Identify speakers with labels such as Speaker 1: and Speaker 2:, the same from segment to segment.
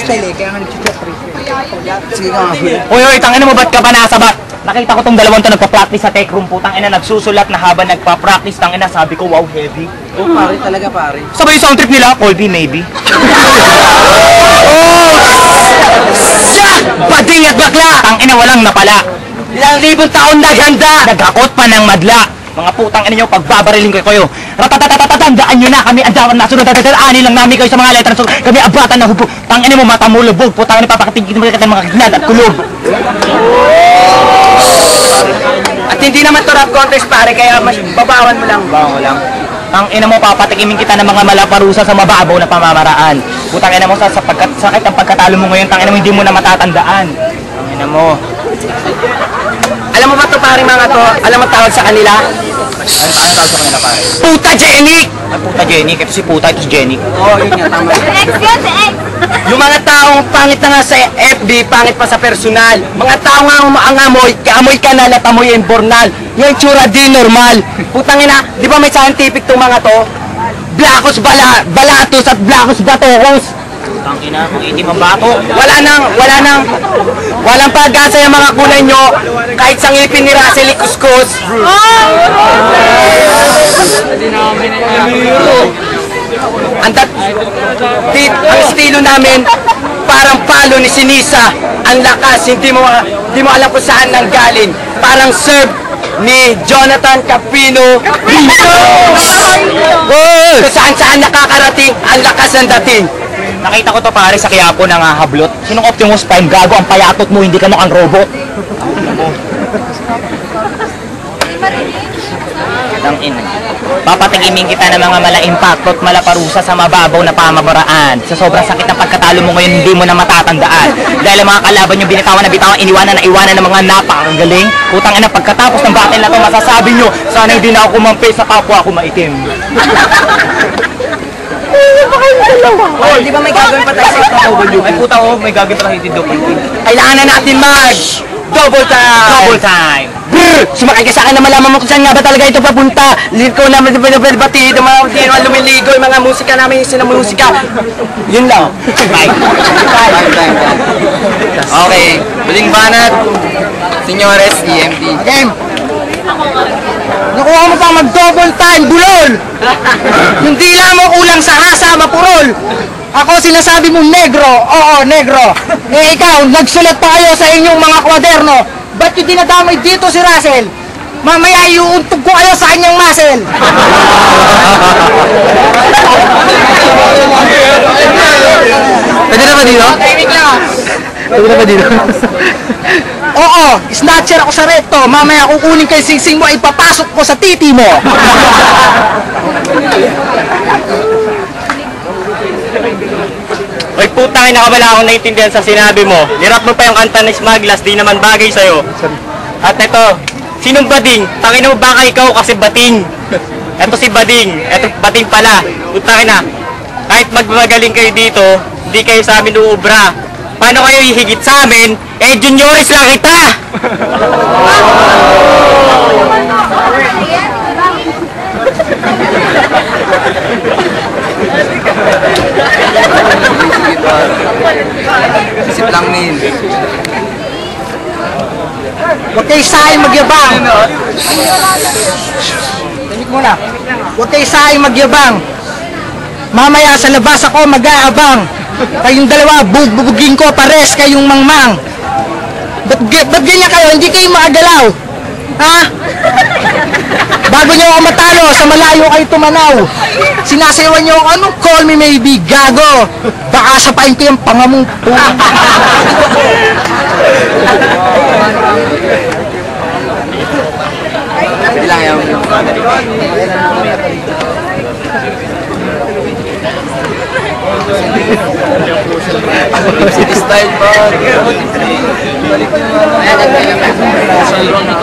Speaker 1: freestyle eh, kaya nga nag-chat freestyle. Sige nga.
Speaker 2: Uy, tangina mo, ba't ka ba nasabat? Nakita ko tong dalawang to nagpa-practice sa tech room, putang ina, nagsusulat na habang nagpa-practice, tangina, sabi ko, wow, heavy.
Speaker 1: Oo, pare, talaga pare.
Speaker 2: Sabay yung sound trip nila, Colby, maybe. Bading at bakla! Tangina, walang napala. Ilang libong taon na ganda! Nagakot pa ng madla. Mga putang ina nyo, pagbabarilin ko kayo. Ratatatatandaan nyo na kami, andawan na sunod, ani lang namin kayo sa mga letra. Kami abatan na hubog. Tangina mo, mata mo lubog. Putang ina, papakatigil mo kita mga ginad at kulog. At hindi naman to rap contest pare, kaya mas babawan mo lang. Babawan mo lang. Ang ina mo, papatikimin kita ng mga malaparusa sa mababaw na pamamaraan. Putang ina mo, sa sakit ang pagkatalo mo ngayon, tangina mo, hindi mo na matatandaan. Ang ina mo. Alam mo ba ito pare mga to? Alam mo tawag sa kanila? Ano tawag sa kanila pare? Puta Jenny! Ay, Puta Jenny, ito si Puta, ito si Jenny. Oo, yun nga, tama.
Speaker 3: Ex yun, si Ex!
Speaker 2: Yung mga taong pangit na nga sa FB, pangit pa sa personal. Mga tao nga ang amoy, kaamoy kanal at amoy imbornal. Yung tsura di normal. Putang ina, di ba may scientific itong mga to? Blacos balatos at Blacos batojos. Putang ina, kung itim ang bato. Walang pag-asa yung mga kulay nyo. Kahit sa ngipin ni Russell Ikuskus. Ang estilo namin, parang palo ni Sinisa. Ang lakas, hindi mo alam kung saan nanggaling. Parang serve ni Jonathan Capino. Kung saan nakakarating, ang lakas ng dating. Nakita ko to pare sa Quiapo na nga hablot. Sinong Optimus Prime? Gago, ang payatot mo, hindi ka mukhang robot. Papatikimin kita ng mga mala-impacto at malaparusa sa mababaw na pamamaraan. Sa sobrang sakit ng pagkatalo mo ngayon, hindi mo na matatandaan. Dahil ang mga kalaban nyo binitawan iwanan ng mga napakagaling. Putang ina, pagkatapos ng battle na ito, masasabi nyo, sana hindi na ako kumampi sa kapwa ako maitim.
Speaker 1: Di ba may gagawin pa tayo sa double?
Speaker 2: Ay puta oh, may gagawin pa tayo sa double. Kailangan na natin double time! Double time! Brrr! Sumakay ka sa akin na malaman mo kung saan nga ba talaga ito papunta. Lirko naman bati, mga lumiligo, yung mga musika namin, yung sinamusika. Yun lang. Bye.
Speaker 1: Okay, Buling Banat, Senyores, EMT.
Speaker 2: Game! Nakuha mo pang mag-double time, bulol! Yung dila mo kulang sa hasa, mapurol! Ako sinasabi mong negro, oo, negro. Eh ikaw, nagsulat pa kayo sa inyong mga kwaderno. Ba't yung dinadamay dito si Russell? Mamaya iuuntog ko kayo sa kanyang muscle.
Speaker 1: Pwede na ba dito? Pwede na ba dito?
Speaker 2: Oo, snatcher ako sa recto. Mamaya kukunin kay singsing mo, ipapasok ko sa titi mo.
Speaker 4: Ay putang ina ka, wala akong naiintindihan sa sinabi mo. Nirap mo pa yung kanta ng Smaglas, di naman bagay sa'yo. At ito, sinong Bading? Tangina mo baka ikaw kasi Bating. Ito si Bading, ito Bating pala. Putang ina, kahit magmagaling kayo dito, hindi kayo sa amin uubra. Paano kayo hihigit sa amin? Eh, juniores lang kita!
Speaker 1: Isip lang nin.
Speaker 2: Huwag kayo sa'yo magyabang. Tingin mo na. Huwag kayo sa'yo magyabang. Mamaya sa labas ako mag-aabang. Kayong dalawa, bubugin ko, pares kayong mangmang. Ba't ganyan kayo? Hindi kayo makagalaw. Ha? Bago nyo ako matalo, sa malayo kayo tumanaw. Sinasayawan nyo ako, anong call me maybe, gago. Baka sapain ko yung pangamong po.
Speaker 1: Bilang yan. City style pa. Balik nyo na.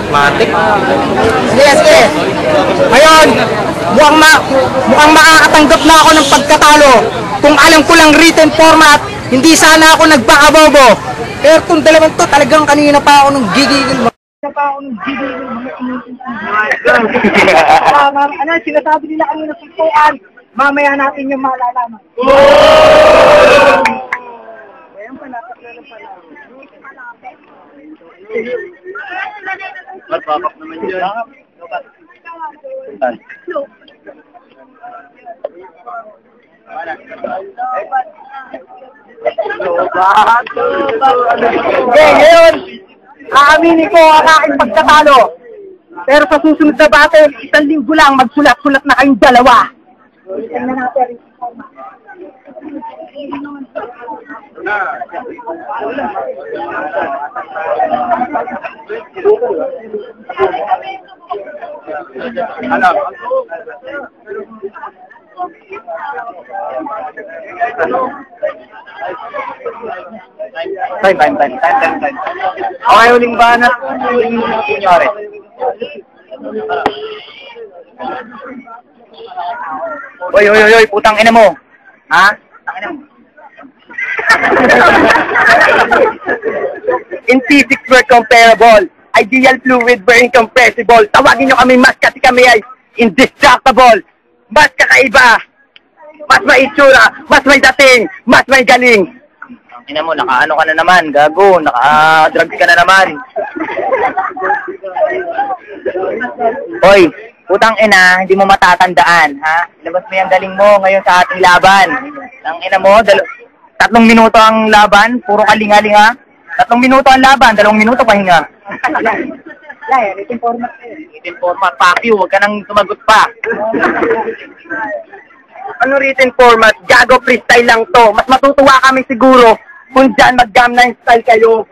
Speaker 2: Matik. Sige, sige. Ngayon, mukhang makakatanggap na ako ng pagkatalo. Kung alam ko lang written format, hindi sana ako nagpakabobo. Pero kung dalawang to, talagang kanina pa ako nung gigigil.
Speaker 3: Ano, sinasabi nila kanina suntukan, mamaya natin yung malalaman. Ayan pa, napakala pala.
Speaker 4: Marpapap naman yun.
Speaker 3: Okay, ngayon, aaminin ko ang aking pagkatalo. Pero sa susunod na battle, 1 linggo lang, magsulat-sulat na kayong dalawa. Tingnan natin.
Speaker 4: Ano? Time. Okay, huling banat. Huling kunyari.
Speaker 2: Oy, putang ina mo. Ha? Putang ina mo.
Speaker 3: In physics, we're comparable. Ideal fluid, we're incompressible. Tawagin nyo kami mas kasi kami ay indestructible. Mas kakaiba. Mas may itsura. Mas may dating. Mas may galing.
Speaker 2: Ina mo, nakaano ka na naman, gago, naka-drugs ka na naman. Hoy, putang ina, hindi mo matatandaan, ha? Ilabas mo yung galing mo ngayon sa ating laban. Ang ina mo, 3 minuto ang laban, puro kalinga-linga. 3 minuto ang laban, 2 minuto pahinga.
Speaker 3: Itin format.
Speaker 2: Written format, fuck you, huwag ka nang tumagot pa.
Speaker 3: Ano written format? Gago freestyle lang to. Mas matutuwa kami siguro kung dyan mag-gamna style kayo.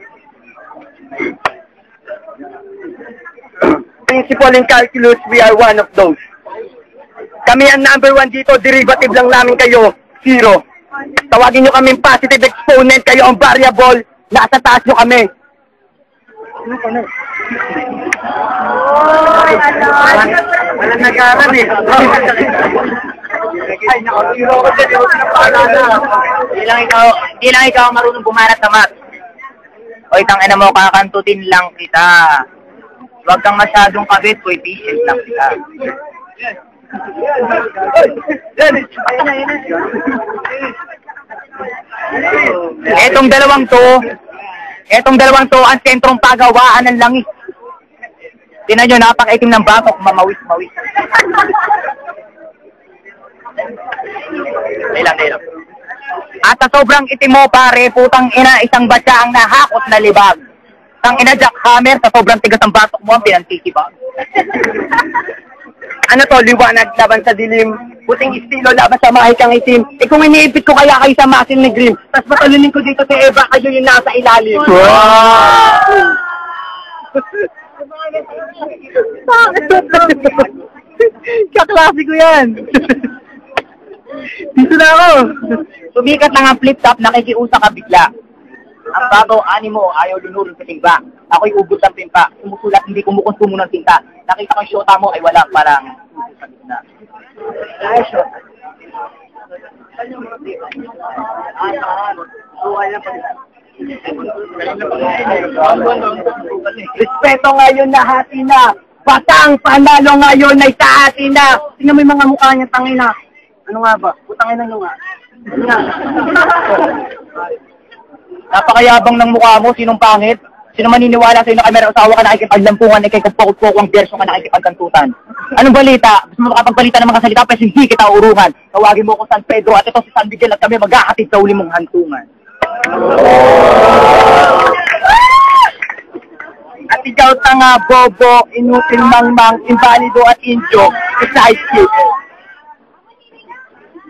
Speaker 3: Principle in calculus, we are one of those. Kami ang number 1 dito, derivative lang namin kayo, 0. Tawagin nyo kaming positive exponent, kayo ang variable, nasa taas nyo kami. Walang nag-aaral eh. Ay, nakatiro ko dyan, yung pinapaalala.
Speaker 2: Hindi lang ikaw marunong bumanat sa math. Hoy, tangina mo, kakantutin lang kita. Huwag kang masyadong kabit, coefficient lang kita. Etong dalawang to, ang sentrong pagawaan ng langis. Tingnan nyo, napakaitim ng batok, mamawis-mawis. Dahil lang. At sa sobrang itim mo, pare, putang ina, isang batya ang nahakot na libag. Tang ina, jackhammer, sa sobrang tigas ng batok mo, ang pinantisibag.
Speaker 3: Ano to, liwanag laban sa dilim, puting estilo laban sa mahikang itim. Eh kung iniipit ko kaya kayo sa masin ni Grim, tapos patalunin ko dito si Eva, kayo yung nasa ilalim. Kaklase ko yan. Dito na ako.
Speaker 2: Sumikat lang ang flip-top, nakikiusa ka bigla. Ang babaw animo, ayaw lunurin sa timba. Ako'y ubod ng pimpa. Sumusulat, hindi kumukonsumo ng tinta. Nakita ko yung syota mo ay wala, parang sa gitna.
Speaker 3: Ay, syota. Respeto ngayon na hati na. Batang panalo ngayon ay sa hati na. Tingnan mo yung mga mukha niya, tangina. Ano nga ba? Putangin na nyo nga. Ano nga?
Speaker 2: Napakayabang ng mukha mo, sinong pangit? Sino maniniwala sa'yo na kamera usawa ka nakikipaglampungan, ay kay kapokot-pokot ang verso ka nakikipagkantutan? Anong balita? Gusto mo makapagbalita ng mga salita, pero hindi kita urungan. Tawagin mo ko San Pedro at ito si San Miguel at kami maghahatid sa uli mong hantungan.
Speaker 3: At ikaw tanga, bobo, inutil mangmang, invalido at injo, sidekick.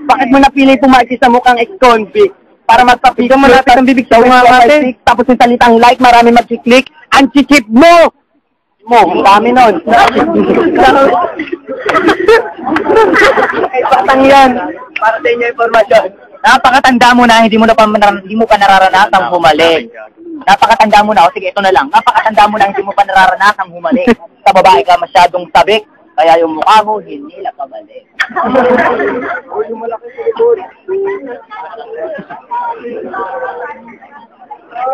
Speaker 3: Bakit mo napili pumarki sa mukhang ex-convict? Para magpapigam mo lapit ang bibig sa mga kate. Tapos yung salitang like, marami mag-click. Ang chichip mo! Ang dami nun. Ay, patang yan. Para sa inyo informasyon.
Speaker 2: Napakatanda mo na, hindi mo pa nararanasang humalik. Napakatanda mo na, o sige, ito na lang. Napakatanda mo na, hindi mo pa nararanasang humalik. Sa babae ka masyadong sabik, kaya yung mukha mo, hindi na pabalik.
Speaker 3: Yung malaki sa likod.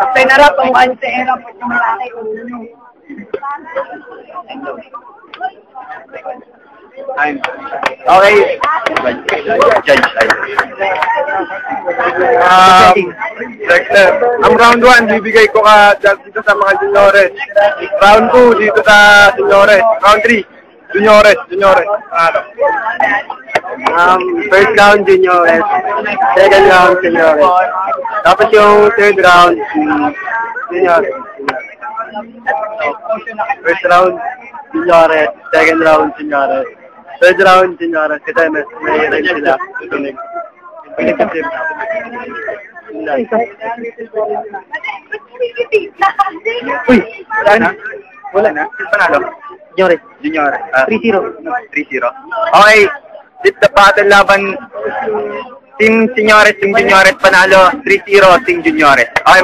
Speaker 3: Kasi narap, ang mukha niyo sa erap at yung malaki. Okay. Judge. Ang round 1, bibigay ko ka dito sa mga juniores. Round 2, dito sa juniores. Round 3, juniores. First round, juniores. Second round, juniores. Tapos yung third round, juniores. First round, juniores. Second round, juniores. Third round, juniores. Kasi may range sila. Uy, wala na. Panalo? Juniores. 3-0. Okay. This the battle laban. Team Seniores, Team Juniores panalo. 3-0, Team Juniores. Okay,